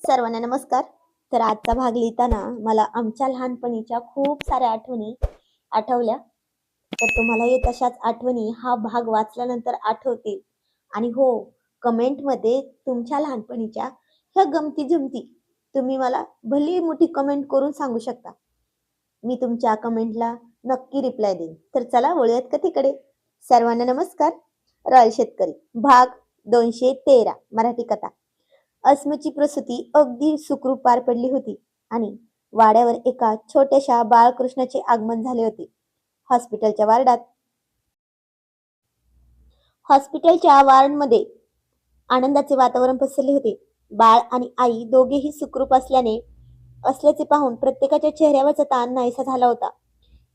सर्वांना नमस्कार. तर आजचा भाग लिहिताना मला आमच्या लहानपणीच्या खूप साऱ्या आठवणी आठवल्या. तर तुम्हालाही तशाच आठवणी हा भाग वाचल्यानंतर आठवतील. आणि हो, कमेंटमध्ये तुमच्या लहानपणीच्या ह्या गमती-जमती तुम्ही मला भली मोठी कमेंट करून सांगू शकता. मी तुमच्या कमेंटला नक्की रिप्लाय देईन. तर चला वळूयात कथेकडे. सर्वांना नमस्कार. रॉयल शेतकरी भाग 213 मराठी कथा. अस्मीची प्रसूती अगदी सुखरूप पार पडली होती आणि वाड्यावर एका छोट्याशा बाळकृष्णाचे आगमन झाले होते. हॉस्पिटलच्या वार्डात हॉस्पिटलच्या वार्डमध्ये आनंदाचे वातावरण पसरले होते. बाळ आणि आई दोघेही सुखरूप असल्याचे पाहून प्रत्येकाच्या चेहऱ्यावरचा ताण नाहीसा झाला होता.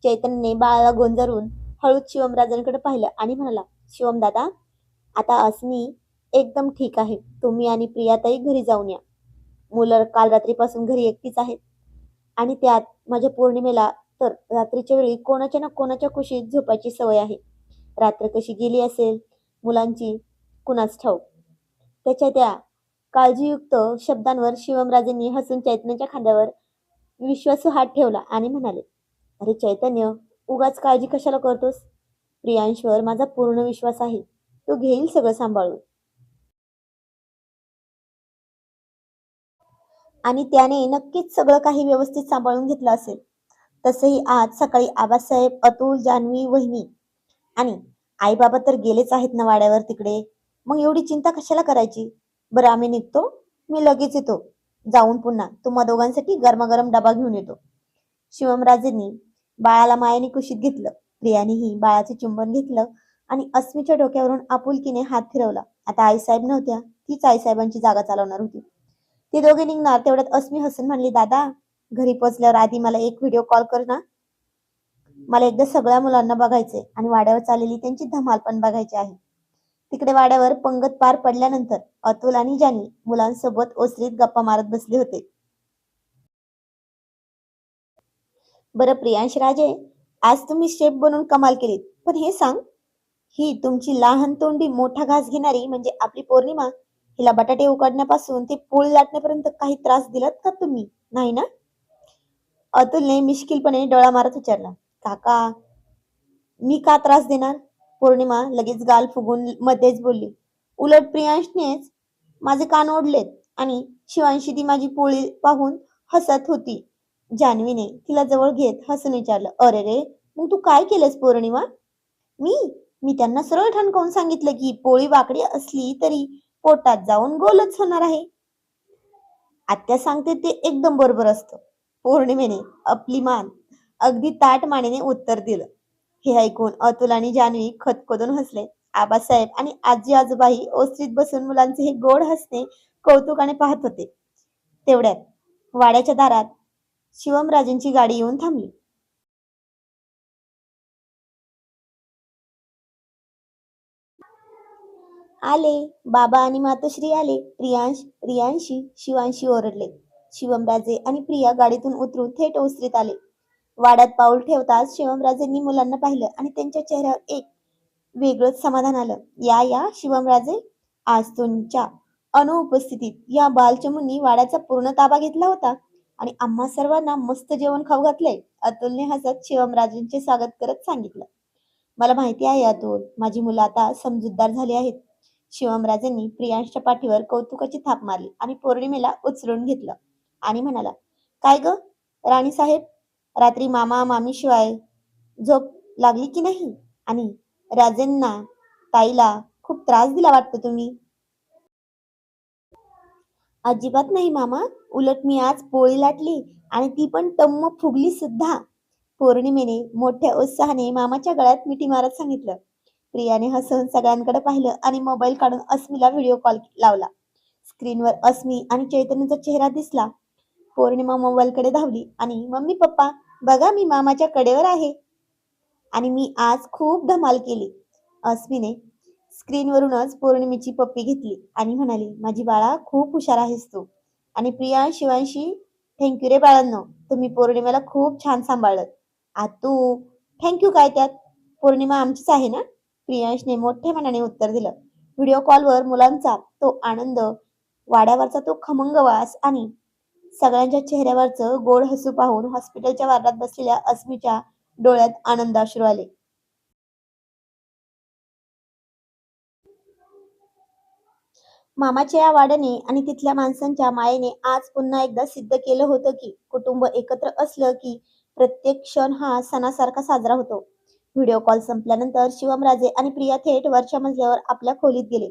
चैतन्यने बाळाला गोंजारून हळूच शिवमराजांकडे पाहिलं आणि म्हणाला, शिवम दादा, आता अस्मी एकदम ठीक आहे. तुम्ही आणि प्रियाताई घरी जाऊन या. मुलं काल रात्रीपासून घरी एकटीच आहेत आणि त्यात माझ्या पौर्णिमेला तर रात्रीच्या वेळी कोणाच्या ना कोणाच्या कुशीत झोपायची सवय आहे. रात्र कशी गेली असेल मुलांची कुणास ठाऊक. त्याच्या त्या काळजीयुक्त शब्दांवर शिवमराजेंनी हसून चैतन्याच्या खांद्यावर विश्वासू हात ठेवला आणि म्हणाले, अरे चैतन्य, उगाच काळजी कशाला करतोस? प्रियांशवर माझा पूर्ण विश्वास आहे. तो घेईल सगळं सांभाळून. आणि त्याने नक्कीच सगळं काही व्यवस्थित सांभाळून घेतलं असेल. तसंही आज सकाळी आबासाहेब, अतुल, जान्हवी, वहिनी आणि आई बाबा तर गेलेच आहेत ना वाड्यावर तिकडे. मग एवढी चिंता कशाला करायची? बरं आम्ही निघतो. मी लगेच येतो. जाऊन पुन्हा तुम्हा दोघांसाठी गरमागरम डबा घेऊन येतो. शिवमराजेंनी बाळाला मायेने कुशीत घेतलं. प्रियानेही बाळाचे चुंबन घेतलं आणि अस्मीच्या डोक्यावरून आपुलकीने हात फिरवला. आता आईसाहेब नव्हत्या, तीच आईसाहेबांची जागा चालवणार होती. ते दोघे निघणार तेवढ्यात अस्मी हसून म्हणली, दादा, घरी पोचल्यावर आधी मला एक व्हिडिओ कॉल कर ना. मला एकदा सगळ्या मुलांना बघायचंय आणि वाड्यावर चाललेली त्यांची धमाल पण बघायची आहे. तिकडे वाड्यावर पंगत पार पडल्यानंतर अतुल आणि जान्हवी मुलांसोबत ओसरीत गप्पा मारत बसले होते. बरं प्रियांश राजे, आज तुम्ही शेफ बनून कमाल केलीत. पण हे सांग, ही तुमची लहान तोंडी मोठा घास घेणारी म्हणजे आपली पौर्णिमा, हिला बटाटे उकडण्यापासून ते पोळी लाटण्यापर्यंत काही त्रास दिलात का तुम्ही? नाही ना? अतुलने मिश्किलपणे डोळा मारत विचारला. काका, मी का त्रास देणार? पौर्णिमा लगेच गाल फुगून मध्येच बोलली. उलट प्रियांशनेच माझे कान ओढलेत आणि शिवांशी ती माझी पोळी पाहून हसत होती. जान्हवीने तिला जवळ घेत हसून विचारलं, अरे रे, मग तू काय केलंस पौर्णिमा? मी मी त्यांना सरळ ठणकावून सांगितलं की पोळी वाकडी असली तरी पोटात जाऊन गोलच होणार आहे. आत्या सांगते ते एकदम बरोबर असतं. पौर्णिमेने आपली मान अगदी ताठ मानेने उत्तर दिलं. हे ऐकून अतुल आणि जान्हवी खदखदून हसले. आबासाहेब आणि आजी आजोबाही ओसरीत बसून मुलांचे हे गोड हसणे कौतुकाने पाहत होते. तेवढ्यात वाड्याच्या दारात शिवमराजेंची गाडी येऊन थांबली. आले, बाबा आणि मातोश्री आले. प्रियांश, प्रियांशी, शिवांशी ओरडले. शिवमराजे आणि प्रिया गाडीतून उतरून थेट ओसरीत आले. वाड्यात पाऊल ठेवताच शिवमराजेंनी मुलांना पाहिलं आणि त्यांच्या चेहऱ्यावर एक वेगळंच समाधान आलं. या या शिवमराजे, आज तुमच्या अनुपस्थितीत या बालचमूंनी वाड्याचा पूर्ण ताबा घेतला होता आणि आम्हा सर्वांना मस्त जेवण खाऊ घातलंय. अतुलने हसत शिवमराजेंचे स्वागत करत सांगितलं. मला माहिती आहे अतुल, माझी मुलं आता समजूतदार झाली आहेत. शिवमराजेंनी प्रियांशच्या पाठीवर कौतुकाची थाप मारली आणि पौर्णिमेला उचलून घेतलं आणि म्हणाला, काय ग राणी साहेब, रात्री मामा मामी शिवाय झोप लागली की नाही? आणि राजेंना ताईला खूप त्रास दिला वाटतं तुम्ही? अजिबात नाही मामा, उलट मी आज पोळी लाटली आणि ती पण टम्म फुगली सुद्धा. पौर्णिमेने मोठ्या उत्साहाने मामाच्या गळ्यात मिठी मारत सांगितलं. प्रियाने हसून सगळ्यांकडे पाहिलं आणि मोबाईल काढून अस्मीला व्हिडिओ कॉल लावला. स्क्रीनवर अस्मी आणि चैतन्यचा चेहरा दिसला. पौर्णिमा मोबाईलकडे धावली आणि मम्मी पप्पा, बघा मी मामाच्या कडेवर आहे आणि मी आज खूप धमाल केली. अस्मीने स्क्रीनवरूनच पौर्णिमेची पप्पी घेतली आणि म्हणाली, माझी बाळा खूप हुशार आहेस तू. आणि प्रिया शिवांशी, थँक्यू रे बाळांनो, तुम्ही पौर्णिमेला खूप छान सांभाळलं. आतू, थँक्यू काय त्यात, पौर्णिमा आमचीच आहे ना. प्रियांशने मोठ्या मनाने उत्तर दिलं. व्हिडिओ कॉलवर मुलांचा तो आनंद वाड्यावरचा तो खमंग वास आणि सगळ्यांच्या चेहऱ्यावरचं गोड हसू पाहून हॉस्पिटलच्या वार्डात बसलेल्या अस्मीच्या डोळ्यात आनंदाश्रू आले. मामाच्या या वाड्याने आणि तिथल्या माणसांच्या मायेने आज पुन्हा एकदा सिद्ध केलं होतं की कुटुंब एकत्र असलं की प्रत्येक क्षण हा सणासारखा साजरा होतो. व्हिडिओ कॉल संपल्यानंतर शिवमराजे आणि प्रिया थेट वरच्या मजल्यावर आपल्या खोलीत गेले.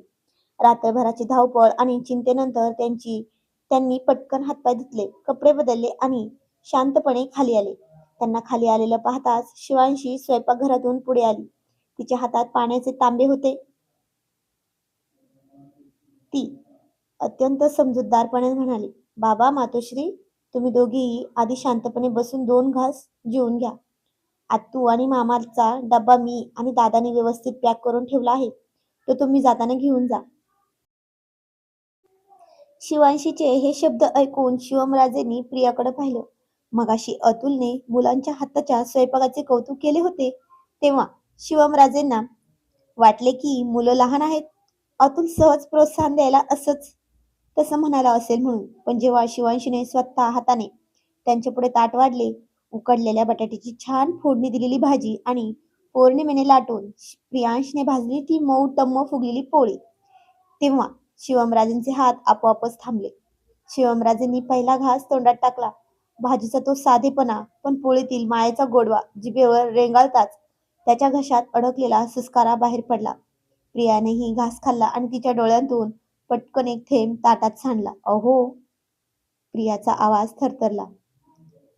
रात्रभराची धावपळ आणि चिंतेनंतर त्यांनी पटकन हातपाय धुतले, कपडे बदलले आणि शांतपणे खाली आले. त्यांना खाली आलेलं पाहताच शिवांशी स्वयंपाकघरातून पुढे आली. तिच्या हातात पाण्याचे तांबे होते. ती अत्यंत समजूतदारपणे म्हणाली, "बाबा, मातोश्री, तुम्ही दोघीही आधी शांतपणे बसून 2 घास जेवून घ्या. आत्तू आणि मामाचा डब्बा मी आणि दादाने व्यवस्थित पॅक करून ठेवला आहे. तो तुम्ही जाताना घेऊन जा." शिवांशीचे हे शब्द ऐकून शिवमराजेंनी प्रियाकडे पाहिलं. मगाशी अतुलने मुलांच्या हाताच्या स्वयंपाकाचे कौतुक केले होते, तेव्हा शिवमराजेंना वाटले की मुलं लहान आहेत. अतुल सहज प्रोत्साहन द्यायला असंच तसं म्हणाला असेल म्हणून. पण जेव्हा शिवांशीने स्वतः हाताने त्यांच्यापुढे ताट वाढले, उकडलेल्या बटाट्याची छान फोडणी दिलेली भाजी आणि पौर्णिमेने लाटून प्रियांशने भाजली ती मऊ टम्म फुगलेली पोळी, तेव्हा शिवमराजेंचे हात आपोआपच थांबले. शिवमराजेंनी पहिला घास तोंडात टाकला. भाजीचा तो साधेपणा, पण पोळीतील मायेचा गोडवा जिभेवर रेंगाळताच त्याच्या घशात अडकलेला सुस्कारा बाहेर पडला. प्रियानेही घास खाल्ला आणि तिच्या डोळ्यांतून पटकन एक थेंब ताटात सांडला. "अहो!" प्रियाचा आवाज थरथरला.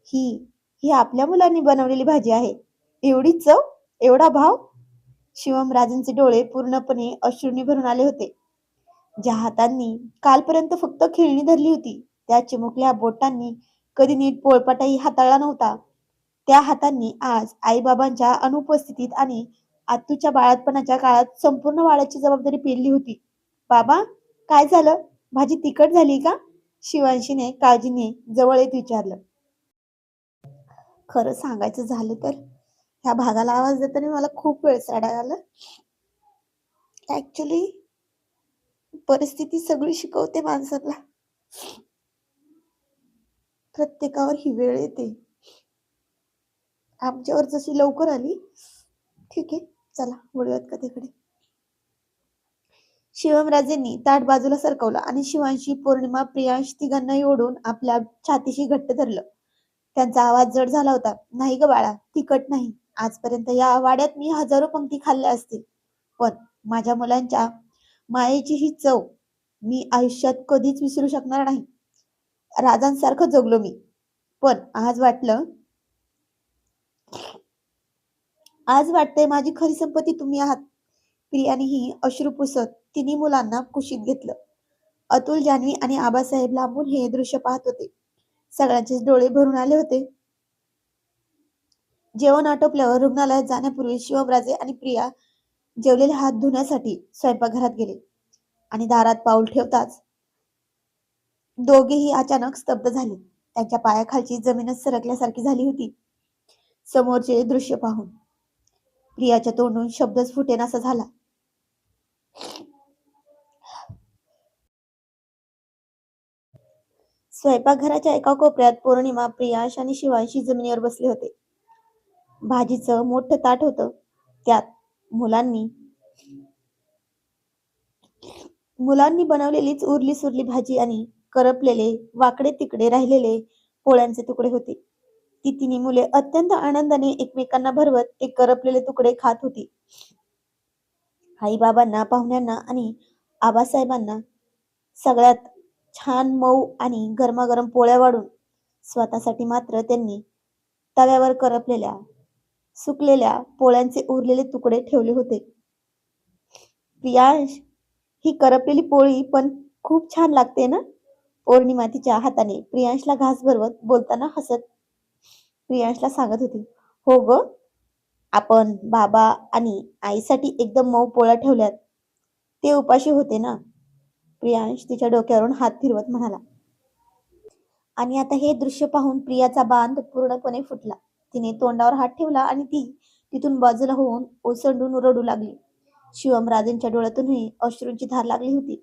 "ही ही आपल्या मुलांनी बनवलेली भाजी आहे. एवढी चव, एवढा भाव?" शिवमराजेंचे डोळे पूर्णपणे अश्रूंनी भरून आले होते. ज्या हातांनी कालपर्यंत फक्त खेळणी धरली होती, त्या चिमुकल्या बोटांनी कधी नीट पोळपाटही हाताळला नव्हता, त्या हातांनी आज आई-बाबांच्या अनुपस्थितीत आणि आत्तूच्या बाळंतपणाच्या काळात संपूर्ण वाड्याची जबाबदारी पेलली होती. "बाबा, काय झालं? भाजी तिखट झाली का?" शिवांशीने काळजीने जवळ येत विचारलं. खरं सांगायचं झालं तर ह्या भागाला आवाज देताना मला खूप वेळेस रडायला आलं. ऍक्च्युली परिस्थिती सगळी शिकवते माणसाला. प्रत्येकावर ही वेळ येते. आमच्यावर जशी लवकर आली. ठीक आहे, चला वळूयात कथेकडे. शिवमराजेंनी ताट बाजूला सरकवलं आणि शिवांशी, पौर्णिमा, प्रियांश तिघांनाही ओढून आपल्या छातीशी घट्ट धरलं. त्यांचा आवाज जड झाला होता. "नाही ग बाळा, तिखट नाही. आजपर्यंत या वाड्यात मी हजारो पंक्ती खाल्ल्या असतील, पण माझ्या मुलांच्या मायेची ही चव मी आयुष्यात कधीच विसरू शकणार नाही. राजांसारखं जगलो मी, पण आज वाटतंय माझी खरी संपत्ती तुम्ही आहात." प्रियानेही अश्रू पुसत तिन्ही मुलांना कुशीत घेतलं. अतुल, जान्हवी आणि आबासाहेब लांबून हे दृश्य पाहत होते. सगळ्यांचेच डोळे भरून आले होते. जेवण आटोपल्यावर रुग्णालयात जाण्यापूर्वी शिवमराजे आणि प्रिया जेवलेले हात धुण्यासाठी स्वयंपाकघरात गेले आणि दारात पाऊल ठेवताच दोघेही अचानक स्तब्ध झाले. त्यांच्या पायाखालची जमीनच सरकल्यासारखी झाली होती. समोरचे दृश्य पाहून प्रियाच्या तोंडून शब्दच फुटेनासा झाला. स्वयंपाकघराच्या एका कोपऱ्यात पौर्णिमा, प्रियांश आणि शिवांशी जमिनीवर बसले होते. भाजीचं मोठं ताट होतं. त्यात मुलांनी मुलांनी बनवलेलीच उरली सुरली भाजी आणि करपलेले, वाकडे तिकडे राहिलेले पोळ्यांचे तुकडे होते. ती तिन्ही मुले अत्यंत आनंदाने एकमेकांना भरवत ते करपलेले तुकडे खात होती. आई-बाबांना, पाहुण्यांना आणि आबासाहेबांना सगळ्यात छान मऊ आणि गरमागरम पोळ्या वाढून स्वतःसाठी मात्र त्यांनी तव्यावर करपलेल्या, सुकलेल्या पोळ्यांचे उरलेले तुकडे ठेवले होते. "प्रियांश, ही करपलेली पोळी पण खूप छान लागते ना?" पौर्णिमा तिच्या हाताने प्रियांशला घास भरवत बोलताना हसत प्रियांशला सांगत होती. "हो ग, आपण बाबा आणि आईसाठी एकदम मऊ पोळ्या ठेवल्यात. ते उपाशी होते ना." प्रियांश तिच्या डोक्यावरून हात फिरवत म्हणाला. आणि आता हे दृश्य पाहून प्रियाचा बांध पूर्णपणे फुटला. तिने तोंडावर हात ठेवला आणि ती तिथून बाजूला होऊन ओसंडून रडू लागली. शिवमराजेंच्या डोळ्यातूनही अश्रूंची धार लागली होती.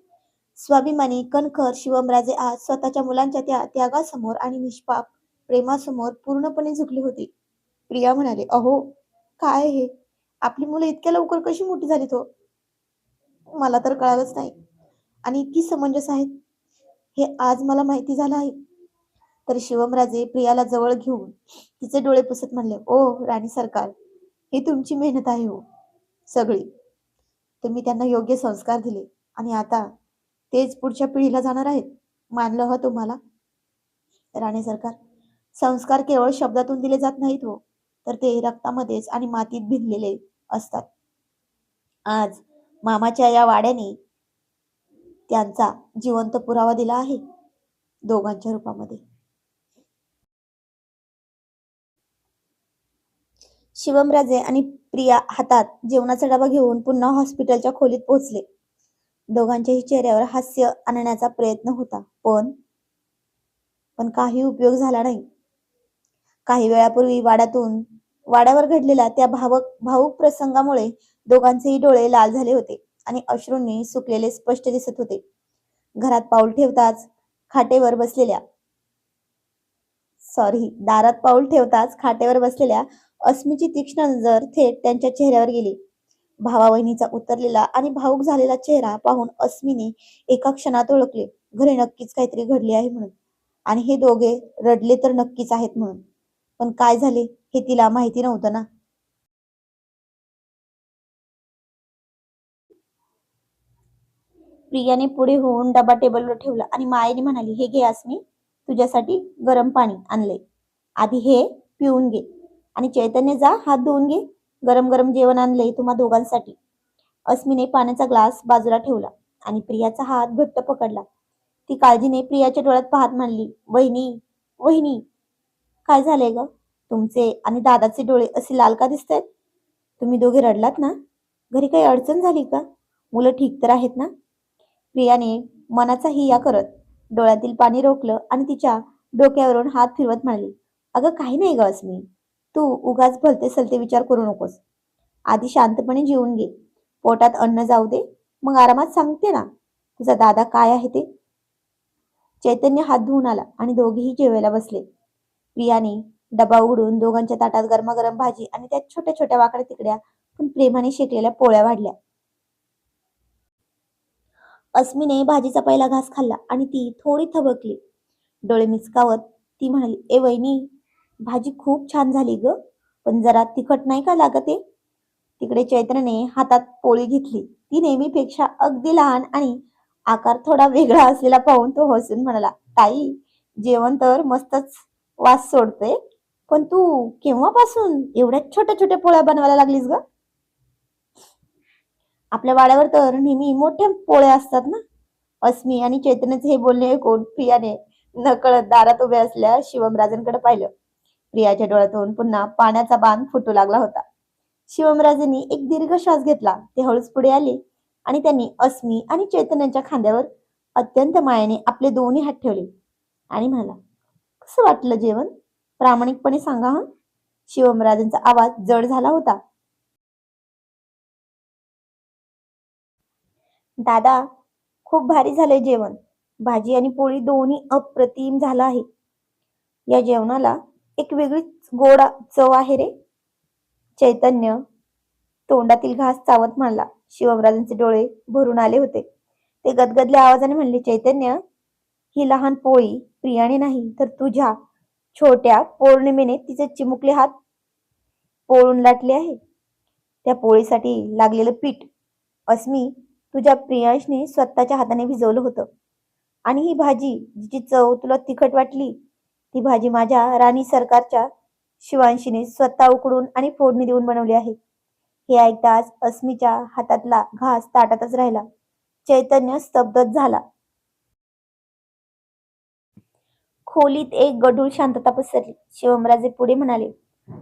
स्वाभिमानी कणखर शिवमराजे आज स्वतःच्या मुलांच्या त्या त्यागासमोर आणि निष्पाप प्रेमासमोर पूर्णपणे झुकले होते. प्रिया म्हणाले, अहो, काय हे? आपली मुलं इतक्या लवकर कशी मोठी झालीत हो? मला तर कळालंच नाही. आणि इतकी समंजस आहेत, हे आज मला माहिती झालं आहे. तर शिवमराजे प्रियाला जवळ घेऊन तिचे डोळे पुसत म्हणले, ओ राणी सरकार, ही तुमची मेहनत आहे हो, सगळी. तुम्ही त्यांना योग्य संस्कार दिले आणि आता तेच पुढच्या पिढीला जाणार आहेत. मानलं हो तुम्हाला. राणे सरकार, संस्कार केवळ शब्दातून दिले जात नाहीत हो, तर ते रक्तामध्येच आणि मातीत भिनलेले असतात. आज मामाच्या या वाड्याने त्यांचा जिवंत पुरावा दिला आहे, दोघांच्या रूपामध्ये. शिवमराजे आणि प्रिया हातात जेवणाचा डबा घेऊन पुन्हा हॉस्पिटलच्या खोलीत पोहोचले. दोघांच्याही चेहऱ्यावर हास्य आणण्याचा प्रयत्न होता, पण पण काही उपयोग झाला नाही. काही वेळापूर्वी वाड्यावर घडलेल्या त्या भावुक प्रसंगामुळे दोघांचेही डोळे लाल झाले होते आणि अश्रूंनी सुकलेले स्पष्ट दिसत होते. घरात पाऊल ठेवताच खाटेवर बसलेल्या दारात पाऊल ठेवताच खाटेवर बसलेल्या अस्मीची तीक्ष्ण नजर थेट त्यांच्या चेहऱ्यावर गेली. भावा बहिणीचा उतरलेला आणि भावुक झालेला चेहरा पाहून अस्मीने एका क्षणात ओळखले, घरी नक्कीच काहीतरी घडले आहे म्हणून, आणि हे दोघे रडले तर नक्कीच आहेत म्हणून. पण काय झाले हे तिला माहिती नव्हतं ना. प्रियाने पुढे होऊन डबा टेबलवर ठेवला आणि मायेने म्हणाली, हे घे अस्मी, तुझ्यासाठी गरम पाणी आणलंय. आधी हे पिऊन घे आणि चैतन्य जा हात धुवून घे. गरम गरम जेवण आणलंय तुम्हा दोघांसाठी. अस्मीने पाण्याचा ग्लास बाजूला ठेवला आणि प्रियाचा हात घट्ट पकडला. ती काळजीने प्रियाच्या डोळ्यात पाहत म्हणली, वहिनी, वहिनी, काय झालंय ग? तुमचे आणि दादाचे डोळे असे लाल का दिसतायत? तुम्ही दोघे रडलात ना? घरी काही अडचण झाली का? मुलं ठीक तर आहेत ना? प्रियाने मनाचा हिया करत डोळ्यातील पाणी रोखलं आणि तिच्या डोक्यावरून हात फिरवत म्हणाली, अगं काही नाही ग अस्मी, तू उगाच भलते सलते विचार करू नकोस. आधी शांतपणे जेवून घे. पोटात अन्न जाऊ दे, मग आरामात सांगते ना तुझा दादा काय आहे ते. चैतन्य हात धुवून आला आणि दोघेही जेवायला बसले. प्रियाने डबा उघडून दोघांच्या ताटात गरमागरम भाजी आणि त्यात छोट्या छोट्या वाकड्या तिकड्या पण प्रेमाने शेकलेल्या पोळ्या वाढल्या. अस्मीने भाजीचा पहिला घास खाल्ला आणि ती थोडी थबकली. डोळे मिचकावत ती म्हणाली, ए वहिनी, भाजी खूप छान झाली ग, पण जरा तिखट नाही का लागत आहे? तिकडे चैत्रने हातात पोळी घेतली. ती नेहमीपेक्षा अगदी लहान आणि आकार थोडा वेगळा असलेला पाहून तो हसून म्हणाला, ताई, जेवण तर मस्तच वास सोडते, पण तू केव्हापासून एवढ्या छोट्या छोट्या पोळ्या बनवायला लागलीस ग? आपल्या वाड्यावर तर नेहमी मोठ्या पोळ्या असतात ना. अस्मी आणि चैतन्याचे हे बोलणे ऐकून प्रियाने नकळत दारात उभे असल्या शिवमराजांकडे पाहिलं. प्रियाच्या डोळ्यातून पुन्हा पाण्याचा बांध फुटू लागला होता. शिवमराजेंनी एक दीर्घ श्वास घेतला. ते हळूच पुढे आले आणि त्यांनी अस्मी आणि चैतन्याच्या खांद्यावर अत्यंत मायेने आपले दोन्ही हात ठेवले आणि म्हणाला, कसं वाटलं जेवण? प्रामाणिकपणे सांगा हं. शिवमराजांचा आवाज जड झाला होता. दादा, खूप भारी झालंय जेवण. भाजी आणि पोळी दोन्ही अप्रतिम झालं आहे. या जेवणाला एक वेगळीच गोड चव आहे रे. चैतन्य तोंडातील घास चावत म्हणला. शिवमराजांचे डोळे भरून आले होते. ते गदगदल्या आवाजाने म्हणले, चैतन्य, ही लहान पोळी प्रियाने नाही तर तुझ्या छोट्या पौर्णिमेने तिचे चिमुकले हात पोळून लाटले आहे. त्या पोळीसाठी लागलेलं पीठ अस्मी तुझ्या प्रियांशने स्वतःच्या हाताने भिजवलं होतं. आणि ही भाजी जिची चव तुला तिखट वाटली, ती भाजी माझ्या राणी सरकारच्या शिवांशीने स्वतः उकडून आणि फोडणी देऊन बनवली आहे. हे ऐकताच अस्मीच्या हातातला घास ताटातच राहिला. चैतन्य स्तब्धच झाला. खोलीत एक गढूळ शांतता पसरली. शिवमराजे पुढे म्हणाले,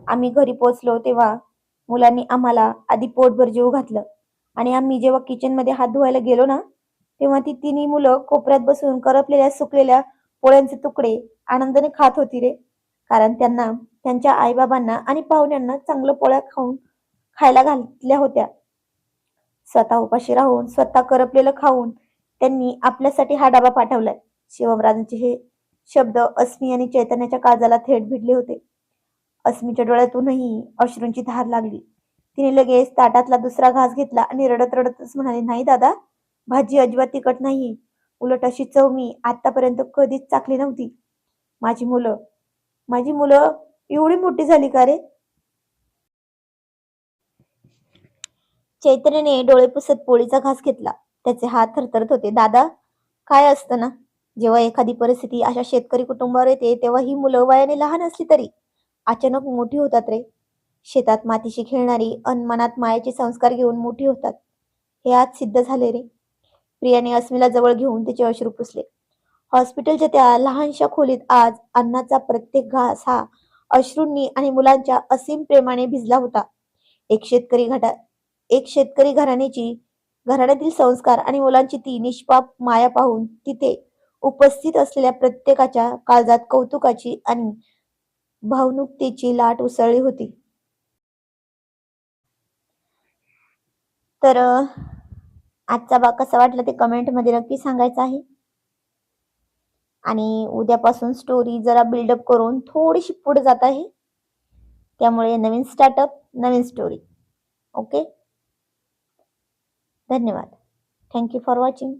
आम्ही घरी पोचलो तेव्हा मुलांनी आम्हाला आधी पोटभर जेवू घातलं आणि आम्ही जेव्हा किचन मध्ये हात धुवायला गेलो ना, तेव्हा ती तिन्ही मुलं कोपऱ्यात बसून करपलेल्या सुकलेल्या पोळ्यांचे तुकडे आनंदाने खात होती रे. कारण त्यांना त्यांच्या आईबाबांना आणि पाहुण्यांना चांगलं पोळ्या खायला घातल्या होत्या. स्वतः उपाशी राहून, स्वतः करपलेलं खाऊन त्यांनी आपल्यासाठी हा डबा पाठवलाय. शिवमराजांचे हे शब्द अस्मी आणि चैतन्याच्या काळजाला थेट भिडले होते. अस्मीच्या डोळ्यातूनही अश्रूंची धार लागली. तिने लगेच ताटातला दुसरा घास घेतला आणि रडत रडतच म्हणाली, नाही दादा, भाजी अजिबात तिखट नाही. उलट अशी चव मी आतापर्यंत कधीच चाखली नव्हती. माझी मुलं माझी मुलं एवढी मोठी झाली का रे? चैतन्याने डोळे पुसत पोळीचा घास घेतला. त्याचे हात थरथरत होते. दादा, काय असतं ना, जेव्हा एखादी परिस्थिती अशा शेतकरी कुटुंबावर येते तेव्हा ही मुलं वयाने लहान असली तरी अचानक मोठी होतात रे. शेतात मातीशी खेळणारी अन मनात मायेचे संस्कार घेऊन मोठी होतात. हे आज सिद्ध झाले रे. प्रियाने अस्मीला जवळ घेऊन तिचे अश्रू पुसले. हॉस्पिटलच्या त्या लहानशा खोलीत आज अन्नाचा प्रत्येक घास हा अश्रूंनी आणि मुलांच्या असीम प्रेमाने भिजला होता. एक शेतकरी घटा एक शेतकरी घराण्यातील संस्कार आणि मुलांची ती निष्पाप माया पाहून तिथे उपस्थित असलेल्या प्रत्येकाच्या काळजात कौतुकाची आणि भावनुकतेची लाट उसळली होती. तर आजचा भाग कसा वाटला ते कमेंट मध्ये नक्की सांगायचं आहे. आणि उद्यापासून स्टोरी जरा बिल्डअप करून थोडीशी पुढे जात आहे. त्यामुळे नवीन स्टार्टअप, नवीन स्टोरी. ओके, धन्यवाद. Thank you for watching.